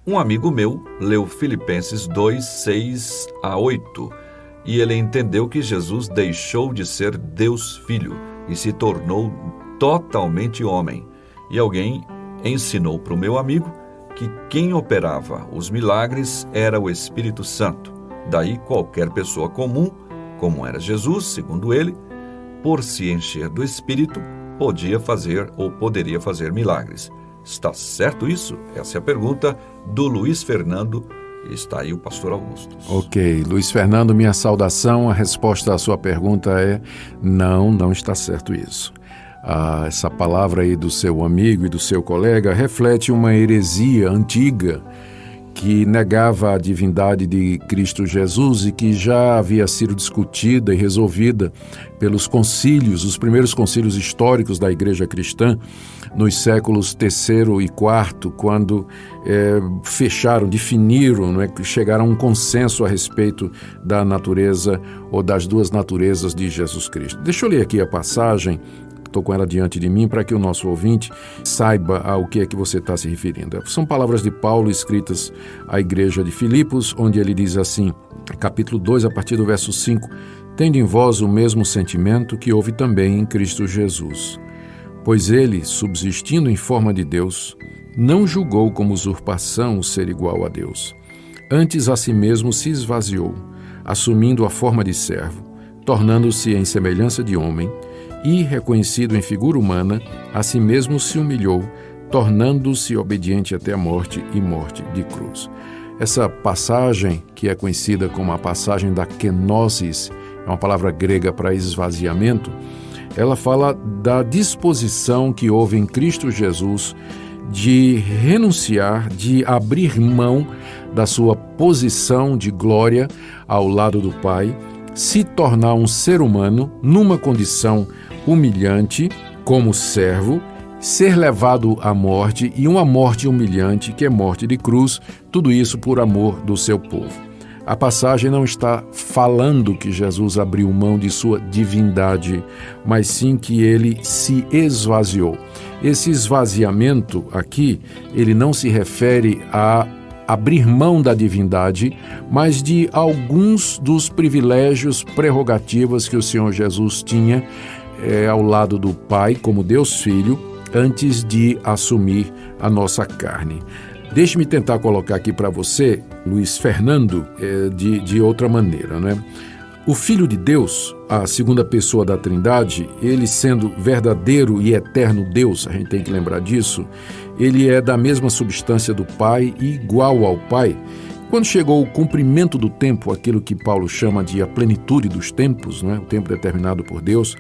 Um amigo meu leu Filipenses 2, 6 a 8, e ele entendeu que Jesus deixou de ser Deus Filho e se tornou totalmente homem. E alguém ensinou para o meu amigo que quem operava os milagres era o Espírito Santo. Daí qualquer pessoa comum, como era Jesus, segundo ele, por se encher do Espírito, podia fazer ou poderia fazer milagres. Está certo isso? Essa é a pergunta do Luiz Fernando. Está aí o pastor Augusto. Ok, Luiz Fernando, minha saudação. A resposta à sua pergunta é não está certo isso. Essa palavra aí do seu amigo e do seu colega reflete uma heresia antiga que negava a divindade de Cristo Jesus e que já havia sido discutida e resolvida pelos concílios, os primeiros concílios históricos da Igreja Cristã, nos séculos III e IV, quando definiram, chegaram a um consenso a respeito da natureza ou das duas naturezas de Jesus Cristo. Deixa eu ler aqui a passagem. Estou com ela diante de mim para que o nosso ouvinte saiba ao que é que você está se referindo. São palavras de Paulo escritas à igreja de Filipos, onde ele diz assim, capítulo 2, a partir do verso 5, tende em vós o mesmo sentimento que houve também em Cristo Jesus. Pois ele, subsistindo em forma de Deus, não julgou como usurpação o ser igual a Deus. Antes a si mesmo se esvaziou, assumindo a forma de servo, tornando-se em semelhança de homem, e, reconhecido em figura humana, a si mesmo se humilhou, tornando-se obediente até a morte e morte de cruz. Essa passagem, que é conhecida como a passagem da kenosis, é uma palavra grega para esvaziamento, ela fala da disposição que houve em Cristo Jesus de renunciar, de abrir mão da sua posição de glória ao lado do Pai, se tornar um ser humano numa condição humilhante, como servo, ser levado à morte e uma morte humilhante, que é morte de cruz, tudo isso por amor do seu povo. A passagem não está falando que Jesus abriu mão de sua divindade, mas sim que ele se esvaziou. Esse esvaziamento aqui, ele não se refere a abrir mão da divindade, mas de alguns dos privilégios, prerrogativas que o Senhor Jesus tinha ao lado do Pai, como Deus Filho, antes de assumir a nossa carne. Deixe-me tentar colocar aqui para você, Luiz Fernando, de outra maneira, né? O Filho de Deus, a segunda pessoa da Trindade, ele sendo verdadeiro e eterno Deus, a gente tem que lembrar disso, ele é da mesma substância do Pai e igual ao Pai. Quando chegou o cumprimento do tempo, aquilo que Paulo chama de a plenitude dos tempos, né? O tempo determinado por Deus,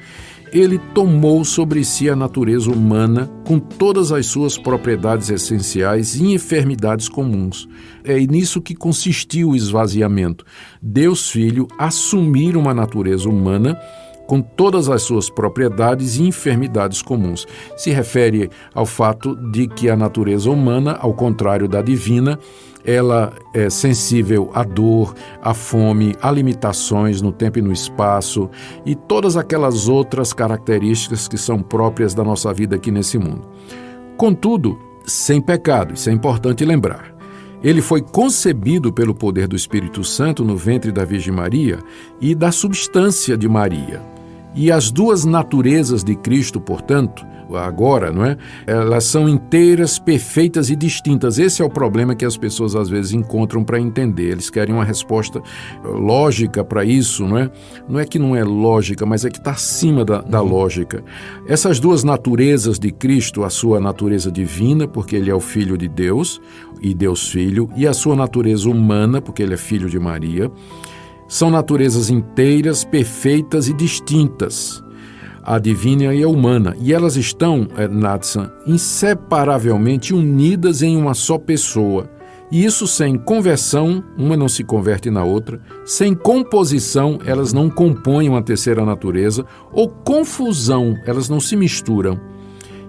ele tomou sobre si a natureza humana com todas as suas propriedades essenciais e enfermidades comuns. É nisso que consistiu o esvaziamento. Deus Filho assumir uma natureza humana com todas as suas propriedades e enfermidades comuns. Se refere ao fato de que a natureza humana, ao contrário da divina, ela é sensível à dor, à fome, a limitações no tempo e no espaço e todas aquelas outras características que são próprias da nossa vida aqui nesse mundo. Contudo, sem pecado, isso é importante lembrar. Ele foi concebido pelo poder do Espírito Santo no ventre da Virgem Maria e da substância de Maria. E as duas naturezas de Cristo, portanto, agora, não é? Elas são inteiras, perfeitas e distintas. Esse é o problema que as pessoas às vezes encontram para entender. Eles querem uma resposta lógica para isso, não é? Não é que não é lógica, mas é que está acima da lógica. Essas duas naturezas de Cristo, a sua natureza divina, porque ele é o Filho de Deus e Deus Filho, e a sua natureza humana, porque ele é filho de Maria, são naturezas inteiras, perfeitas e distintas, a divina e a humana, e elas estão, Natsan, inseparavelmente unidas em uma só pessoa. E isso sem conversão, uma não se converte na outra, sem composição, elas não compõem uma terceira natureza, ou confusão, elas não se misturam.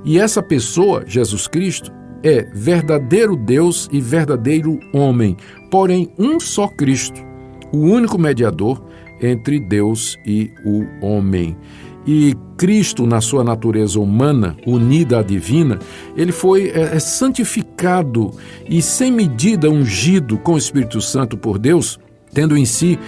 E essa pessoa, Jesus Cristo, é verdadeiro Deus e verdadeiro homem, porém um só Cristo, o único mediador entre Deus e o homem. E Cristo, na sua natureza humana, unida à divina, ele foi santificado e sem medida ungido com o Espírito Santo por Deus, tendo em si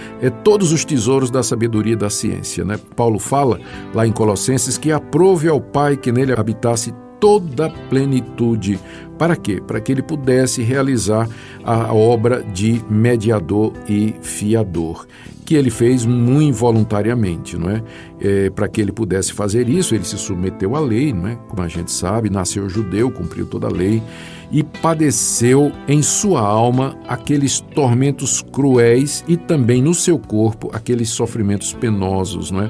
todos os tesouros da sabedoria e da ciência, né? Paulo fala lá em Colossenses que aprove ao Pai que nele habitasse toda a plenitude. Para quê? Para que ele pudesse realizar a obra de mediador e fiador, que ele fez muito involuntariamente, não é? Para que ele pudesse fazer isso, ele se submeteu à lei, não é? Como a gente sabe, nasceu judeu, cumpriu toda a lei e padeceu em sua alma aqueles tormentos cruéis e também no seu corpo aqueles sofrimentos penosos, não é?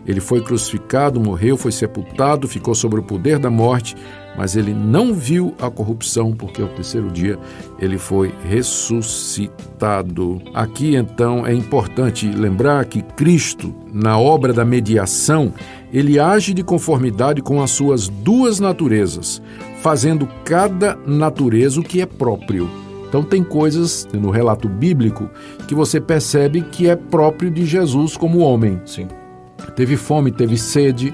Ele foi crucificado, morreu, foi sepultado, ficou sob o poder da morte, mas ele não viu a corrupção, porque ao terceiro dia ele foi ressuscitado. Aqui, então, é importante lembrar que Cristo, na obra da mediação, ele age de conformidade com as suas duas naturezas, fazendo cada natureza o que é próprio. Então tem coisas no relato bíblico que você percebe que é próprio de Jesus como homem. Sim. Teve fome, teve sede,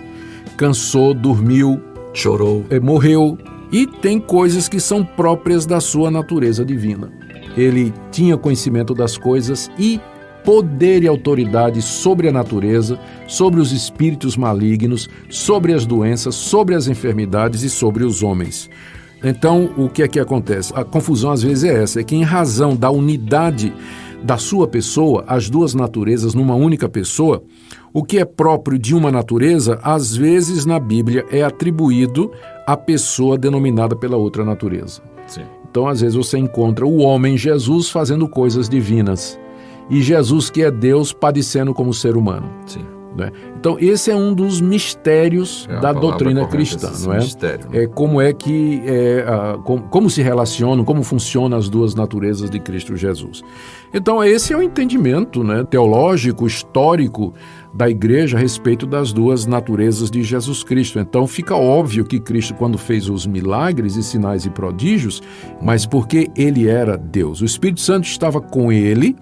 cansou, dormiu, chorou, morreu. E tem coisas que são próprias da sua natureza divina. Ele tinha conhecimento das coisas e poder e autoridade sobre a natureza, sobre os espíritos malignos, sobre as doenças, sobre as enfermidades e sobre os homens. Então, o que é que acontece? A confusão às vezes é essa, é que em razão da unidade da sua pessoa, as duas naturezas numa única pessoa, o que é próprio de uma natureza, às vezes na Bíblia é atribuído à pessoa denominada pela outra natureza. Sim. Então, às vezes você encontra o homem Jesus fazendo coisas divinas e Jesus, que é Deus, padecendo como ser humano. Sim. Né? Então, esse é um dos mistérios da doutrina cristã, não é? Mistério, né? Como é que como se relacionam, como funcionam as duas naturezas de Cristo Jesus. Então, esse é o entendimento, né, teológico, histórico da igreja a respeito das duas naturezas de Jesus Cristo. Então, fica óbvio que Cristo, quando fez os milagres e sinais e prodígios, mas porque ele era Deus. O Espírito Santo estava com ele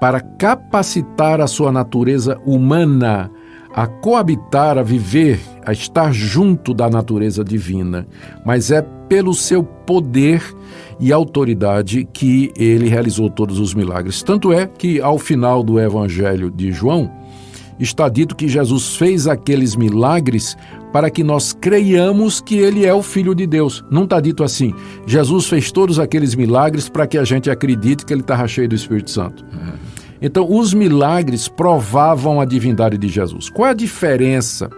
para capacitar a sua natureza humana a coabitar, a viver, a estar junto da natureza divina. Mas é pelo seu poder e autoridade que ele realizou todos os milagres. Tanto é que, ao final do Evangelho de João, está dito que Jesus fez aqueles milagres para que nós creiamos que ele é o Filho de Deus. Não está dito assim, Jesus fez todos aqueles milagres para que a gente acredite que ele estava cheio do Espírito Santo. Então, os milagres provavam a divindade de Jesus. Qual é a diferença?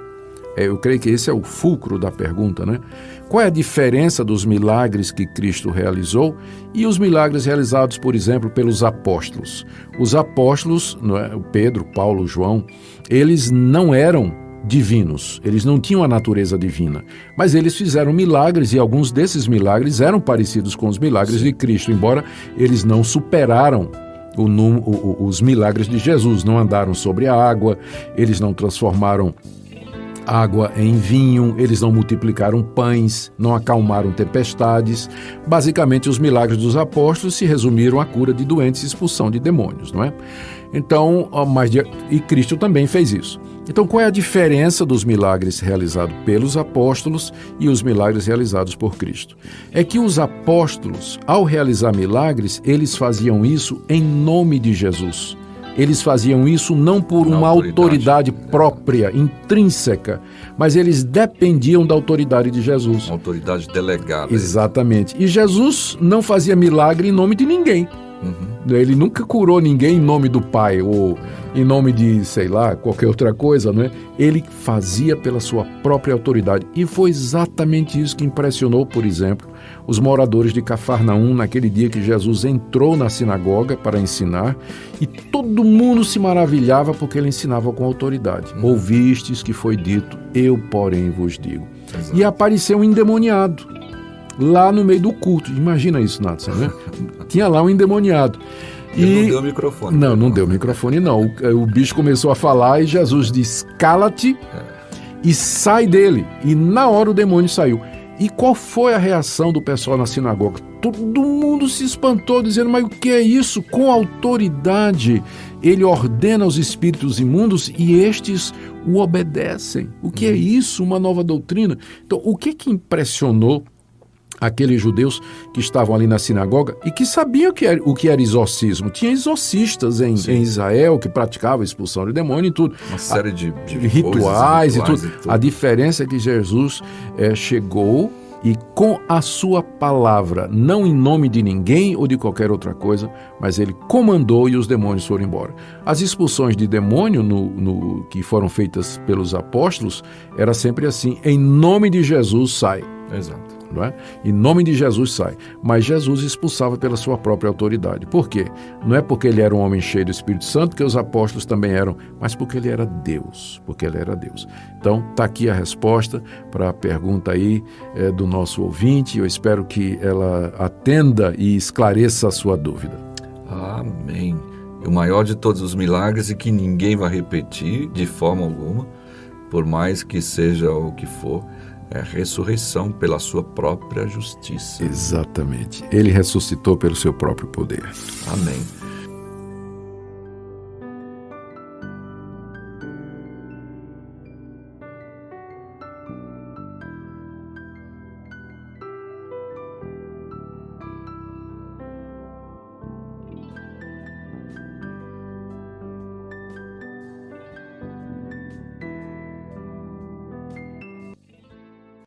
Eu creio que esse é o fulcro da pergunta, né? Qual é a diferença dos milagres que Cristo realizou e os milagres realizados, por exemplo, pelos apóstolos? Os apóstolos, Pedro, Paulo, João, eles não eram divinos, eles não tinham a natureza divina, mas eles fizeram milagres e alguns desses milagres eram parecidos com os milagres de Cristo, embora eles não superaram os milagres de Jesus, não andaram sobre a água, eles não transformaram água em vinho, eles não multiplicaram pães, não acalmaram tempestades. Basicamente, os milagres dos apóstolos se resumiram à cura de doentes e expulsão de demônios, não é? Então, e Cristo também fez isso. Então, qual é a diferença dos milagres realizados pelos apóstolos e os milagres realizados por Cristo? É que os apóstolos, ao realizar milagres, eles faziam isso em nome de Jesus. Eles faziam isso não por uma autoridade própria, intrínseca, mas eles dependiam da autoridade de Jesus. Uma autoridade delegada. Exatamente. E Jesus não fazia milagre em nome de ninguém. Ele nunca curou ninguém em nome do Pai ou em nome de, sei lá, qualquer outra coisa, não é? Ele fazia pela sua própria autoridade. E foi exatamente isso que impressionou, por exemplo, os moradores de Cafarnaum naquele dia que Jesus entrou na sinagoga para ensinar e todo mundo se maravilhava porque ele ensinava com autoridade. Ouvistes que foi dito, eu, porém, vos digo. Exato. E apareceu um endemoniado lá no meio do culto. Imagina isso, Nathan, né? Tinha lá um endemoniado. Ele não deu microfone. Não deu microfone, não. O bicho começou a falar e Jesus disse, cala-te e sai dele. E na hora o demônio saiu. E qual foi a reação do pessoal na sinagoga? Todo mundo se espantou, dizendo, mas o que é isso? Com autoridade, ele ordena aos espíritos imundos e estes o obedecem. O que é isso? Uma nova doutrina? Então, o que impressionou aqueles judeus que estavam ali na sinagoga e que sabiam o que era exorcismo? Tinha exorcistas em Israel que praticavam a expulsão de demônio e tudo. Uma série de rituais e tudo. A diferença é que Jesus chegou e com a sua palavra, não em nome de ninguém ou de qualquer outra coisa, mas ele comandou e os demônios foram embora. As expulsões de demônio que foram feitas pelos apóstolos era sempre assim, em nome de Jesus sai. Exato. Não é? Em nome de Jesus sai. Mas Jesus expulsava pela sua própria autoridade. Por quê? Não é porque ele era um homem cheio do Espírito Santo, que os apóstolos também eram, mas porque ele era Deus. Porque ele era Deus. Então, está aqui a resposta para a pergunta aí do nosso ouvinte. Eu espero que ela atenda e esclareça a sua dúvida. Amém. E o maior de todos os milagres e que ninguém vai repetir de forma alguma, por mais que seja o que for, é a ressurreição pela sua própria justiça. Exatamente. Ele ressuscitou pelo seu próprio poder. Amém.